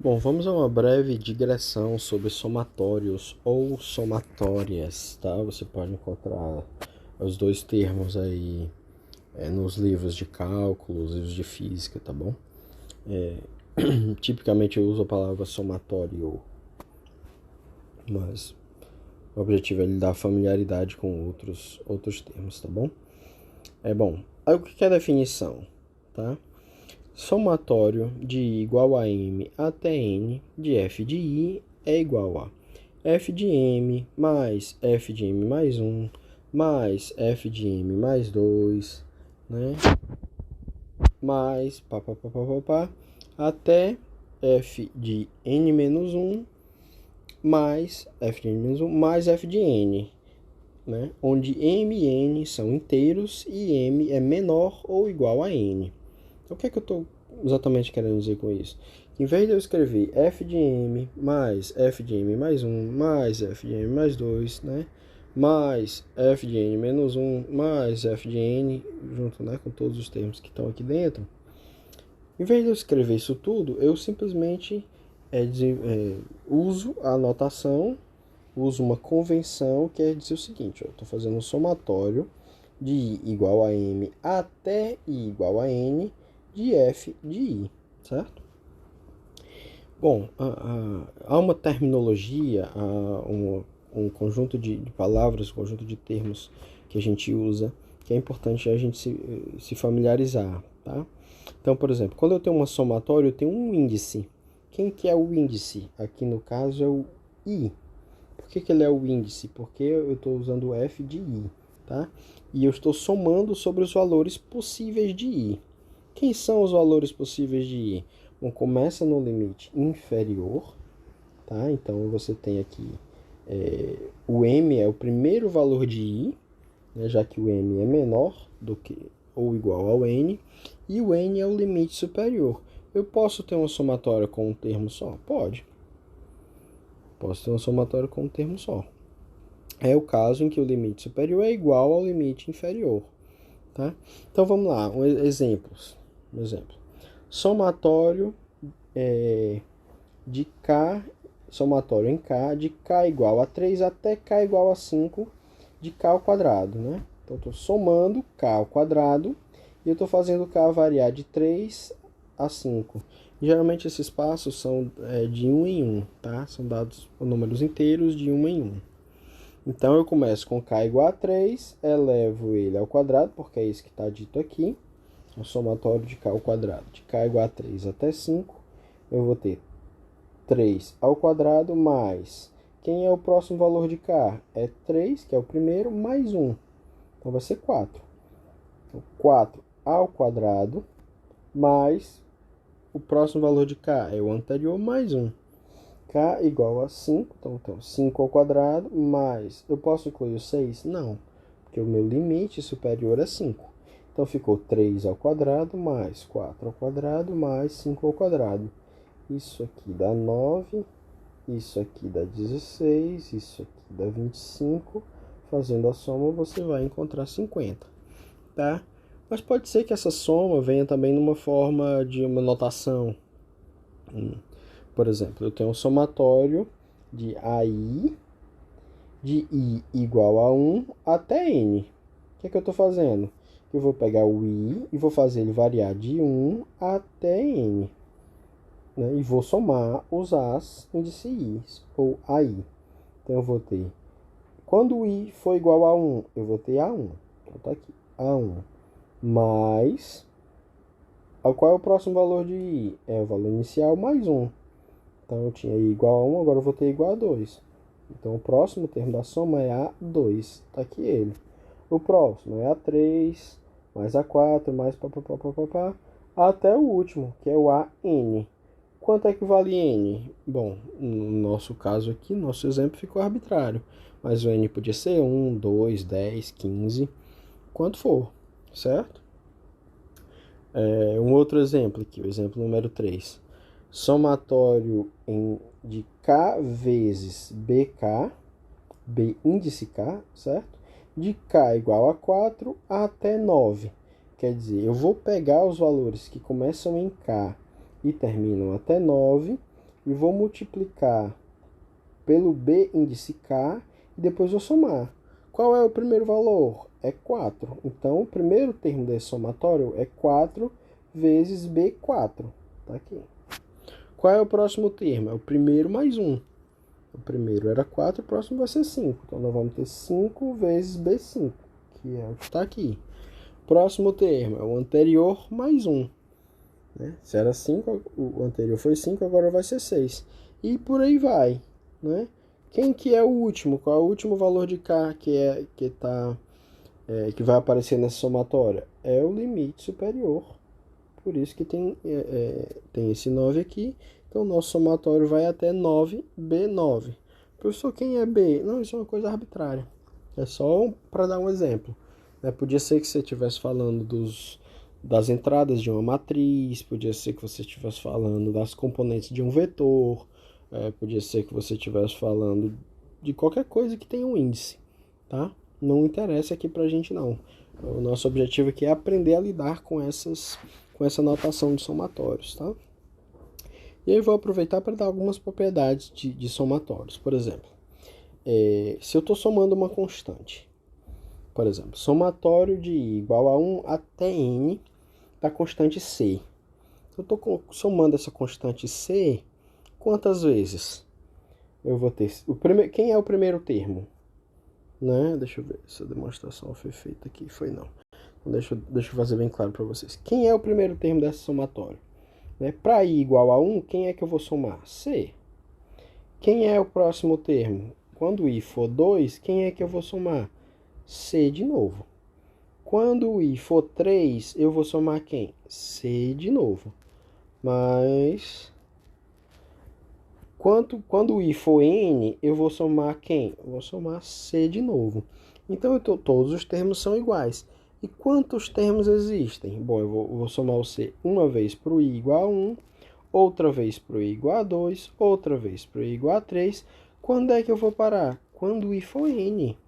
Bom, vamos a uma breve digressão sobre somatórios ou somatórias, tá? Você pode encontrar os dois termos aí nos livros de cálculo, livros de física, tá bom? Tipicamente eu uso a palavra somatório, mas o objetivo é lhe dar familiaridade com outros termos, tá bom? Bom, aí o que é a definição, tá? Somatório de I igual a M até N de f de I é igual a f de M mais f de M mais 1 mais f de M mais 2, né? Mais pá, até f de N menos 1 mais f de N menos 1 mais f de N, né? Onde M e N são inteiros e M é menor ou igual a N. Então, o que é que eu estou exatamente querendo dizer com isso? Em vez de eu escrever f de m mais f de m mais 1 mais f de m mais 2, né? Mais f de n menos 1 mais f de n, junto, né, com todos os termos que estão aqui dentro. Em vez de eu escrever isso tudo, eu simplesmente uso a notação, uso uma convenção que é dizer o seguinte: eu estou fazendo um somatório de I igual a M até I igual a N de f de I, certo? Bom, há uma terminologia, um conjunto de palavras, um conjunto de termos que a gente usa, que é importante a gente se familiarizar, tá? Então, por exemplo, quando eu tenho uma somatória, eu tenho um índice. Quem que é o índice? Aqui no caso é o I. Por que ele é o índice? Porque eu estou usando o f de I, tá? E eu estou somando sobre os valores possíveis de I. Quem são os valores possíveis de I? Bom, começa no limite inferior, tá? Então você tem aqui o M é o primeiro valor de I, né, já que o M é menor do que ou igual ao N, e o N é o limite superior. Eu posso ter uma somatória com um termo só? Pode. Posso ter uma somatória com um termo só. É o caso em que o limite superior é igual ao limite inferior, tá? Então vamos lá, um exemplo. Somatório de K, somatório em K, de K igual a 3 até K igual a 5 de K ao quadrado, né? Então, estou somando K ao quadrado e eu estou fazendo K variar de 3 a 5. Geralmente esses passos são de 1 em 1, tá? São dados por números inteiros de 1 em 1. Então, eu começo com K igual a 3, elevo ele ao quadrado, porque é isso que está dito aqui. O somatório de K ao quadrado, de K igual a 3 até 5, eu vou ter 3 ao quadrado mais... Quem é o próximo valor de K? É 3, que é o primeiro, mais 1. Então, vai ser 4. Então, 4 ao quadrado mais... O próximo valor de K é o anterior, mais 1. K igual a 5, então 5 ao quadrado, mais... Eu posso incluir o 6? Não, porque o meu limite superior é 5. Então, ficou 3 ao quadrado, mais 4 ao quadrado, mais 5 ao quadrado. Isso aqui dá 9, isso aqui dá 16, isso aqui dá 25. Fazendo a soma, você vai encontrar 50, tá? Mas pode ser que essa soma venha também numa forma de uma notação. Por exemplo, eu tenho um somatório de AI de I igual a 1 até N. O que é que eu estou fazendo? Eu vou pegar o I e vou fazer ele variar de 1 até N. Né? E vou somar os A's índices ou AI. Então, eu vou ter... Quando o I for igual a 1, eu vou ter A1. Então, tá aqui. A1 mais... Qual é o próximo valor de I? É o valor inicial mais 1. Então, eu tinha I igual a 1, agora eu vou ter igual a 2. Então, o próximo termo da soma é A2. Tá aqui ele. O próximo é A3, mais A4, mais pá, até o último, que é o AN. Quanto é que vale N? Bom, no nosso caso aqui, nosso exemplo ficou arbitrário. Mas o N podia ser 1, 2, 10, 15, quanto for, certo? Um outro exemplo aqui, o exemplo número 3. Somatório de K vezes BK, B índice K, certo? De K igual a 4 até 9. Quer dizer, eu vou pegar os valores que começam em K e terminam até 9, e vou multiplicar pelo B índice K e depois vou somar. Qual é o primeiro valor? É 4. Então, o primeiro termo desse somatório é 4 vezes B4. Tá aqui. Qual é o próximo termo? É o primeiro mais 1. O primeiro era 4, o próximo vai ser 5. Então, nós vamos ter 5 vezes B5, que é o que está aqui. Próximo termo é o anterior mais 1. Né? Se era 5, o anterior foi 5, agora vai ser 6. E por aí vai. Né? Quem que é o último? Qual é o último valor de K que vai aparecer nessa somatória? É o limite superior. Por isso que tem esse 9 aqui. Então, o nosso somatório vai até 9B9. Professor, quem é B? Não, isso é uma coisa arbitrária. É só para dar um exemplo. Podia ser que você estivesse falando das entradas de uma matriz, podia ser que você estivesse falando das componentes de um vetor, podia ser que você estivesse falando de qualquer coisa que tenha um índice, tá? Não interessa aqui pra gente não. O nosso objetivo aqui é aprender a lidar com essa notação de somatórios, tá? E aí eu vou aproveitar para dar algumas propriedades de somatórios. Por exemplo, se eu estou somando uma constante, por exemplo, somatório de I igual a 1 até N da constante C. Eu estou somando essa constante C quantas vezes? Eu vou ter... Quem é o primeiro termo? Né? Deixa eu ver se a demonstração foi feita aqui. Foi não. Então, deixa eu fazer bem claro para vocês. Quem é o primeiro termo dessa somatória? Para I igual a 1, quem é que eu vou somar? C. Quem é o próximo termo? Quando I for 2, quem é que eu vou somar? C de novo. Quando I for 3, eu vou somar quem? C de novo. Mas quando I for N, eu vou somar quem? Eu vou somar C de novo. Então, todos os termos são iguais. E quantos termos existem? Bom, eu vou somar o C uma vez para o I igual a 1, outra vez para o I igual a 2, outra vez para o I igual a 3. Quando é que eu vou parar? Quando o I for N.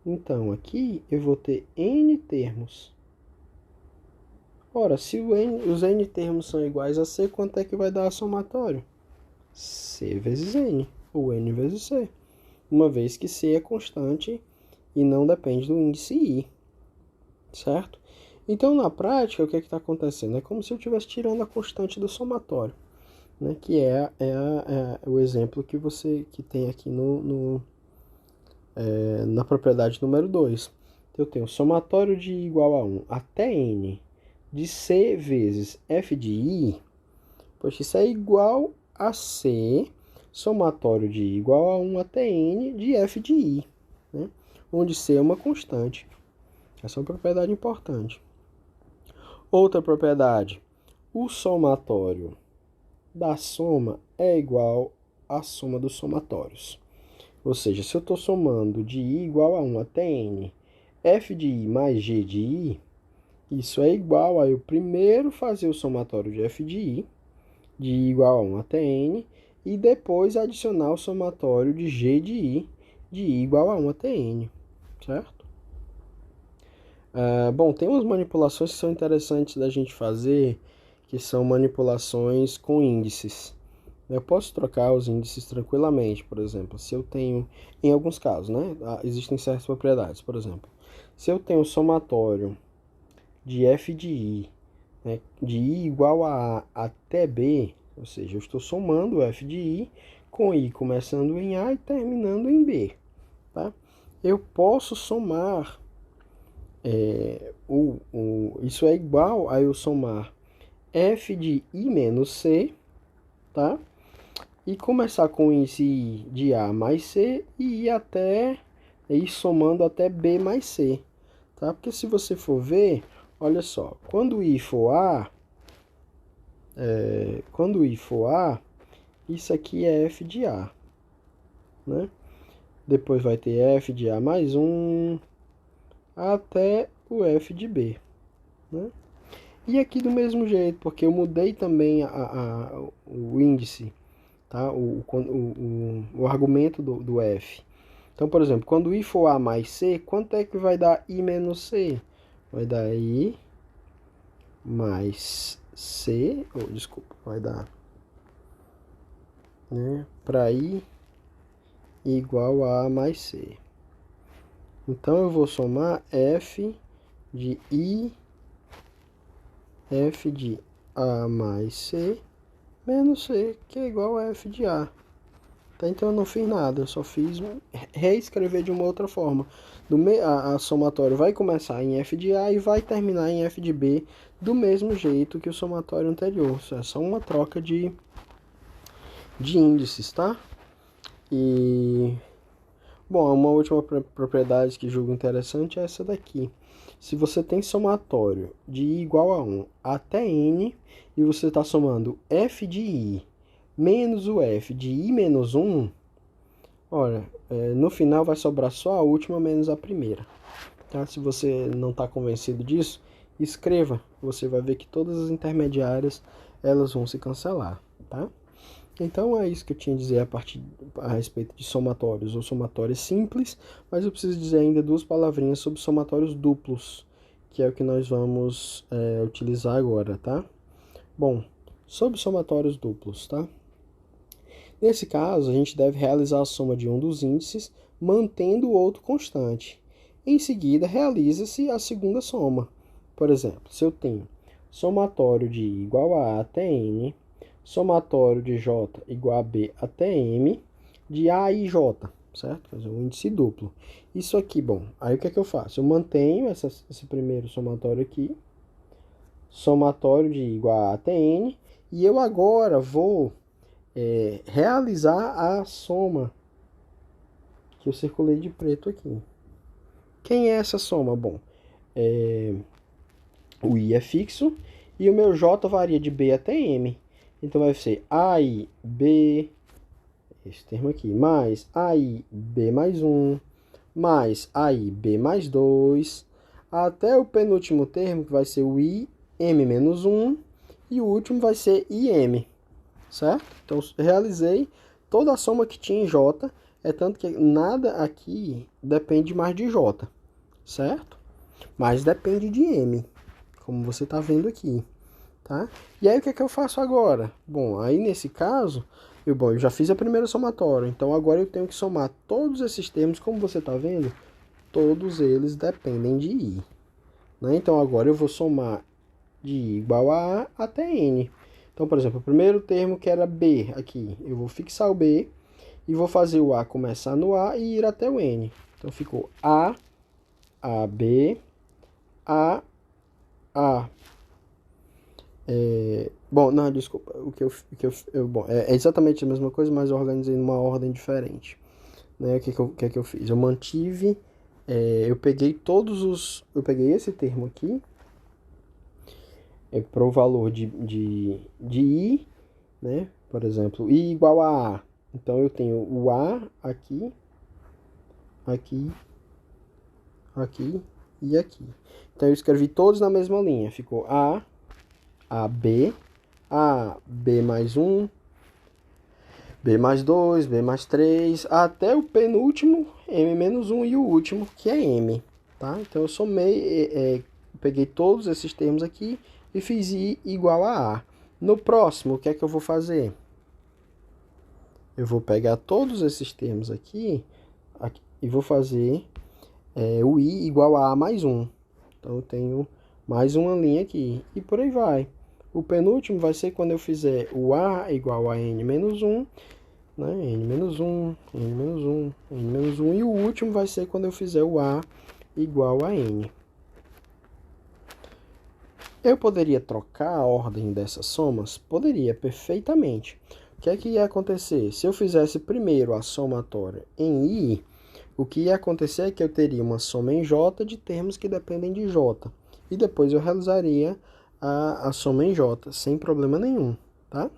Então, aqui eu vou ter N termos. Ora, se os N termos são iguais a C, quanto é que vai dar a somatório? C vezes N, ou N vezes C. Uma vez que C é constante e não depende do índice I. Certo? Então, na prática, o que está acontecendo? É como se eu estivesse tirando a constante do somatório. Né, que é o exemplo que tem aqui na propriedade número 2. Eu tenho somatório de I igual a 1 até N de C vezes F de I, pois isso é igual a C, somatório de I igual a 1 até N de F de I, né, onde C é uma constante. Essa é uma propriedade importante. Outra propriedade, o somatório da soma é igual à soma dos somatórios. Ou seja, se eu estou somando de I igual a 1 até N, F de I mais G de I, isso é igual a eu primeiro fazer o somatório de F de I igual a 1 até N, e depois adicionar o somatório de G de I igual a 1 até N, certo? Bom, tem umas manipulações que são interessantes da gente fazer, que são manipulações com índices. Eu posso trocar os índices tranquilamente, por exemplo, se eu tenho, em alguns casos, né, existem certas propriedades, por exemplo, se eu tenho somatório de F de I, né, de I igual a até B, ou seja, eu estou somando F de I com I começando em A e terminando em B, tá? Eu posso somar, isso é igual a eu somar F de I menos C, tá? E começar com índice I de A mais C e ir somando até B mais C, tá? Porque se você for ver, olha só, quando I for A, isso aqui é F de A, né? Depois vai ter F de A mais 1 até o F de B, né? E aqui do mesmo jeito, porque eu mudei também o índice, tá? O argumento do F. Então, por exemplo, quando I for A mais C, quanto é que vai dar I menos C? Vai dar I mais C, desculpa, vai dar né, para I igual a mais C. Então, eu vou somar F de I, F de A mais C, menos C, que é igual a F de A. Tá? Então, eu não fiz nada, eu só fiz reescrever de uma outra forma. A somatório vai começar em F de A e vai terminar em F de B, do mesmo jeito que o somatório anterior. Isso é só uma troca de índices, tá? E... bom, uma última propriedade que julgo interessante é essa daqui. Se você tem somatório de I igual a 1 até N, e você está somando F de I menos o F de I menos 1, olha, no final vai sobrar só a última menos a primeira. Tá? Se você não está convencido disso, escreva. Você vai ver que todas as intermediárias elas vão se cancelar. Tá? Então é isso que eu tinha a dizer a respeito de somatórios ou somatórios simples, mas eu preciso dizer ainda duas palavrinhas sobre somatórios duplos, que é o que nós vamos utilizar agora, tá? Bom, sobre somatórios duplos, tá? Nesse caso, a gente deve realizar a soma de um dos índices, mantendo o outro constante. Em seguida, realiza-se a segunda soma. Por exemplo, se eu tenho somatório de I igual a até N, somatório de J igual a B até M, de A e J, certo? Quer dizer, um índice duplo. Isso aqui, bom, aí o que é que eu faço? Eu mantenho esse primeiro somatório aqui, somatório de I igual a até N, e eu agora vou realizar a soma que eu circulei de preto aqui. Quem é essa soma? Bom, o I é fixo e o meu J varia de B até M. Então vai ser AI B, esse termo aqui, mais AI B mais 1, mais AI B mais 2, até o penúltimo termo, que vai ser o I M menos 1, e o último vai ser IM, certo? Então, realizei toda a soma que tinha em J, é tanto que nada aqui depende mais de J, certo? Mas depende de M, como você está vendo aqui. Tá? E aí o que é que eu faço agora? Bom, aí nesse caso, eu já fiz a primeira somatória, então agora eu tenho que somar todos esses termos, como você está vendo, todos eles dependem de I. Né? Então agora eu vou somar de I igual a até N. Então, por exemplo, o primeiro termo que era B aqui, eu vou fixar o B e vou fazer o A começar no A e ir até o N. Então ficou A, B, A. Bom, não, desculpa. Bom, é exatamente a mesma coisa, mas eu organizei numa ordem diferente. Né? O que é que eu fiz? Eu mantive, eu peguei eu peguei esse termo aqui, para o valor de I, né? Por exemplo, I igual a A. Então eu tenho o A aqui, aqui, aqui e aqui. Então eu escrevi todos na mesma linha. Ficou A, B, B mais 1, B mais 2, B mais 3, até o penúltimo, M menos 1 e o último, que é M. Tá? Então eu somei, peguei todos esses termos aqui e fiz I igual a A. No próximo, o que é que eu vou fazer? Eu vou pegar todos esses termos aqui e vou fazer o I igual a A mais 1. Então eu tenho mais uma linha aqui e por aí vai. O penúltimo vai ser quando eu fizer o A igual a N menos 1, né? N menos 1, N menos 1, N menos 1. E o último vai ser quando eu fizer o A igual a N. Eu poderia trocar a ordem dessas somas? Poderia, perfeitamente. O que é que ia acontecer? Se eu fizesse primeiro a somatória em I, o que ia acontecer é que eu teria uma soma em J de termos que dependem de J. E depois eu realizaria a soma em J, sem problema nenhum, tá?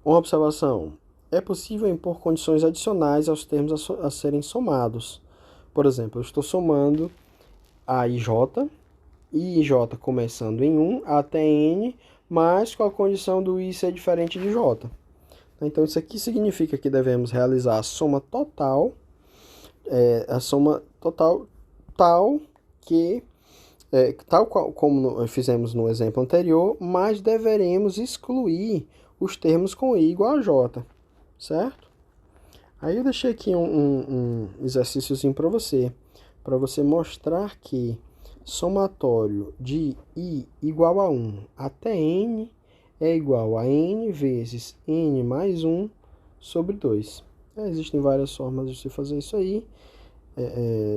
Uma observação. É possível impor condições adicionais aos termos a serem somados. Por exemplo, eu estou somando A e J começando em 1 até N, mas com a condição do I ser diferente de J. Então, isso aqui significa que devemos realizar a soma total tal que tal qual como fizemos no exemplo anterior, mas deveremos excluir os termos com i igual a j, certo? Aí eu deixei aqui um exercíciozinho para você mostrar que somatório de i igual a 1 até n é igual a n vezes n mais 1 sobre 2. Existem várias formas de se fazer isso aí.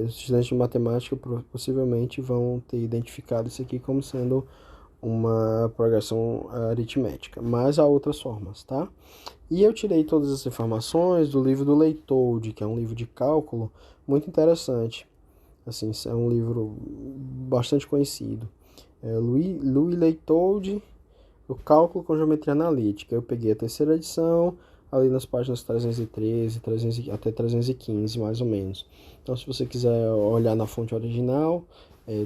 Os estudantes de matemática possivelmente vão ter identificado isso aqui como sendo uma progressão aritmética, mas há outras formas, tá? E eu tirei todas as informações do livro do Leitold, que é um livro de cálculo muito interessante. Assim, é um livro bastante conhecido. Louis Leitold, o cálculo com geometria analítica. Eu peguei a terceira edição, ali nas páginas 313, até 315, mais ou menos. Então, se você quiser olhar na fonte original,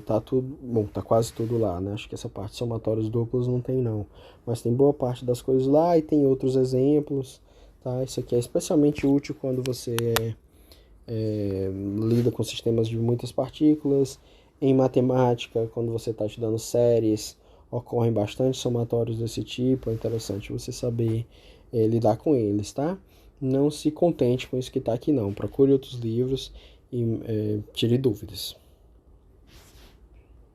tá tudo, bom, tá quase tudo lá, né? Acho que essa parte de somatórios duplos não tem não, mas tem boa parte das coisas lá e tem outros exemplos, tá? Isso aqui é especialmente útil quando você lida com sistemas de muitas partículas. Em matemática, quando você está estudando séries, ocorrem bastante somatórios desse tipo. É interessante você saber lidar com eles, tá? Não se contente com isso que está aqui não. Procure outros livros e tire dúvidas.